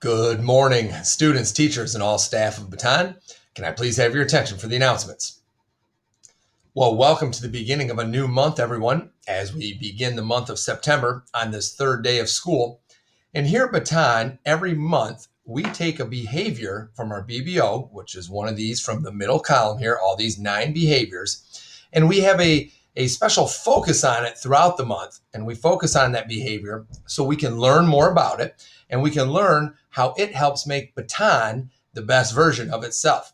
Good morning, students, teachers, and all staff of Baton. Can I please have your attention for the announcements? Well, welcome to the beginning of a new month, everyone, as we begin the month of September on this third day of school. And here at Baton, every month, we take a behavior from our BBO, which is one of these from the middle column here, all these 9 behaviors, and we have a special focus on it throughout the month. And we focus on that behavior so we can learn more about it and we can learn how it helps make Baton the best version of itself.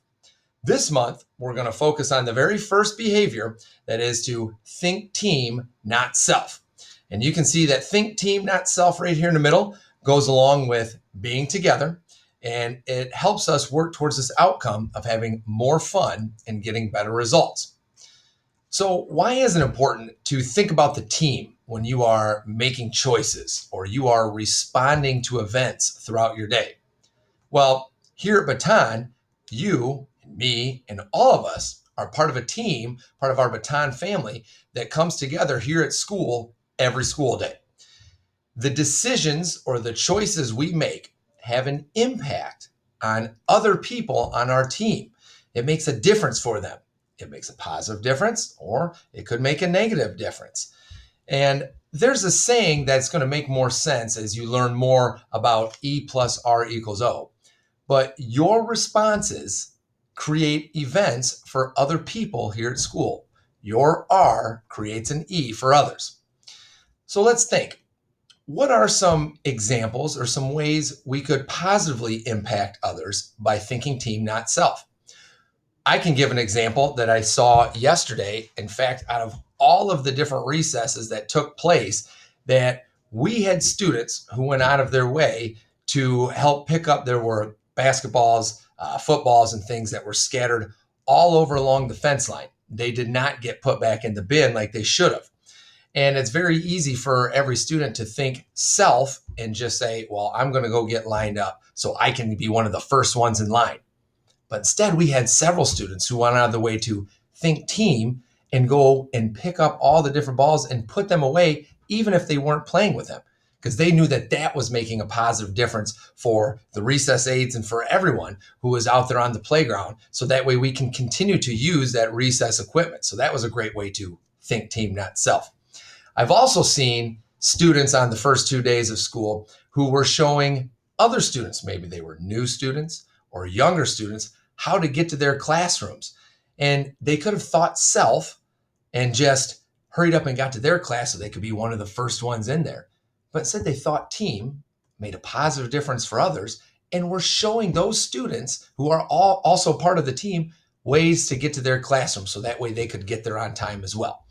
This month, we're going to focus on the very first behavior, that is to think team, not self. And you can see that think team, not self right here in the middle goes along with being together, and it helps us work towards this outcome of having more fun and getting better results. So why is it important to think about the team when you are making choices or you are responding to events throughout your day? Well, here at Baton, you and me and all of us are part of a team, part of our Baton family that comes together here at school every school day. The decisions or the choices we make have an impact on other people on our team. It makes a difference for them. It makes a positive difference, or it could make a negative difference. And there's a saying that's going to make more sense as you learn more about E plus R equals O. But your responses create events for other people here at school. Your R creates an E for others. So let's think. What are some examples or some ways we could positively impact others by thinking team, not self? I can give an example that I saw yesterday. In fact, out of all of the different recesses that took place, that we had students who went out of their way to help pick up. There were basketballs, footballs, and things that were scattered all over along the fence line. They did not get put back in the bin like they should have. And it's very easy for every student to think self and just say, well, I'm going to go get lined up so I can be one of the first ones in line. But instead, we had several students who went out of the way to think team and go and pick up all the different balls and put them away, even if they weren't playing with them, because they knew that that was making a positive difference for the recess aides and for everyone who was out there on the playground. So that way we can continue to use that recess equipment. So that was a great way to think team, not self. I've also seen students on the first 2 days of school who were showing other students, maybe they were new students or younger students, how to get to their classrooms. And they could have thought self and just hurried up and got to their class so they could be one of the first ones in there. But instead they thought team, made a positive difference for others, and were showing those students who are all also part of the team ways to get to their classroom so that way they could get there on time as well.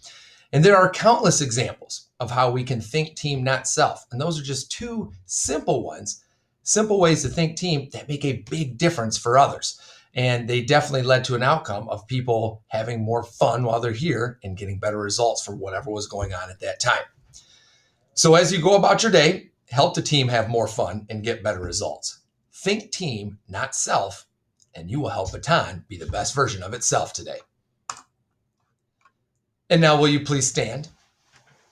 And there are countless examples of how we can think team, not self. And those are just 2 simple ones, simple ways to think team that make a big difference for others. And they definitely led to an outcome of people having more fun while they're here and getting better results from whatever was going on at that time. So as you go about your day, help the team have more fun and get better results. Think team, not self, and you will help Baton be the best version of itself today. And now will you please stand,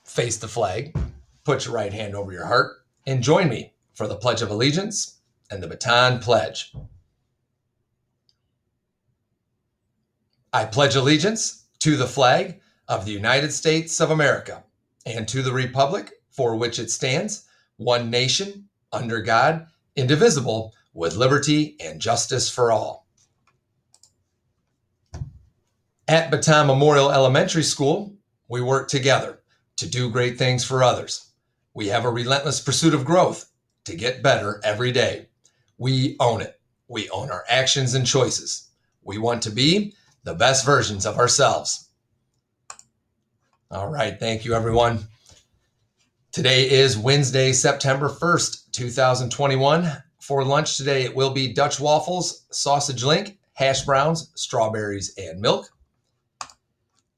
face the flag, put your right hand over your heart, and join me for the Pledge of Allegiance and the Baton Pledge. I pledge allegiance to the flag of the United States of America and to the republic for which it stands, one nation, under God, indivisible, with liberty and justice for all. At Baton Memorial Elementary School, we work together to do great things for others. We have a relentless pursuit of growth to get better every day. We own it. We own our actions and choices. We want to be the best versions of ourselves. All right, thank you, everyone. Today is Wednesday, September 1st, 2021. For lunch today, it will be Dutch waffles, sausage link, hash browns, strawberries, and milk. A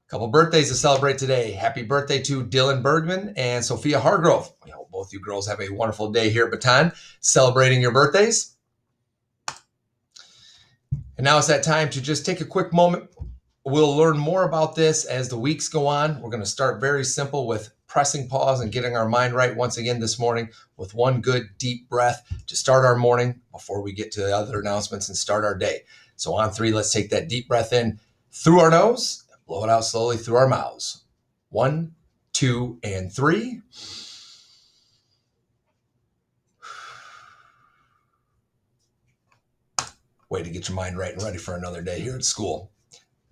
couple birthdays to celebrate today. Happy birthday to Dylan Bergman and Sophia Hargrove. We hope both you girls have a wonderful day here at Baton, celebrating your birthdays. And now it's that time to just take a quick moment, We'll learn more about this as the weeks go on. We're going to start very simple with pressing pause and getting our mind right once again this morning with one good deep breath to start our morning before we get to the other announcements and start our day. So on 3, let's take that deep breath in through our nose and blow it out slowly through our mouths. 1, 2, and 3. Way to get your mind right and ready for another day here at school.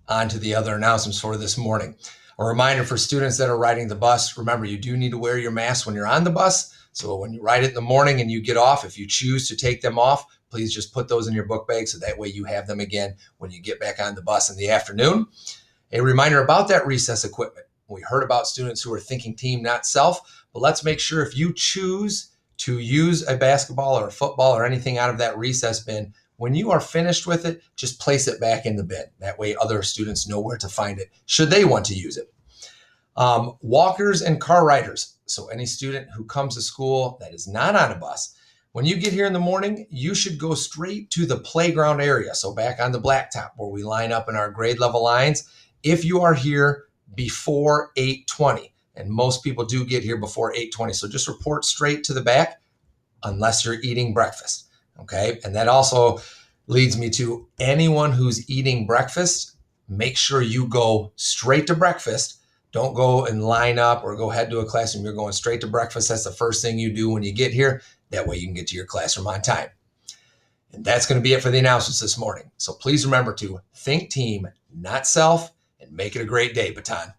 On to the other announcements for this morning. A reminder for students that are riding the bus, remember you do need to wear your mask when you're on the bus. So when you ride it in the morning and you get off, if you choose to take them off, please just put those in your book bag so that way you have them again when you get back on the bus in the afternoon. A reminder about that recess equipment. We heard about students who are thinking team, not self, but let's make sure if you choose to use a basketball or a football or anything out of that recess bin, when you are finished with it, just place it back in the bin. That way other students know where to find it should they want to use it. Walkers and car riders. So any student who comes to school that is not on a bus, when you get here in the morning, you should go straight to the playground area. So back on the blacktop where we line up in our grade level lines. If you are here before 8:20, and most people do get here before 8:20, so just report straight to the back unless you're eating breakfast. Okay. And that also leads me to anyone who's eating breakfast, make sure you go straight to breakfast. Don't go and line up or go head to a classroom. You're going straight to breakfast. That's the first thing you do when you get here. That way you can get to your classroom on time. And that's going to be it for the announcements this morning. So please remember to think team, not self, and make it a great day, Baton.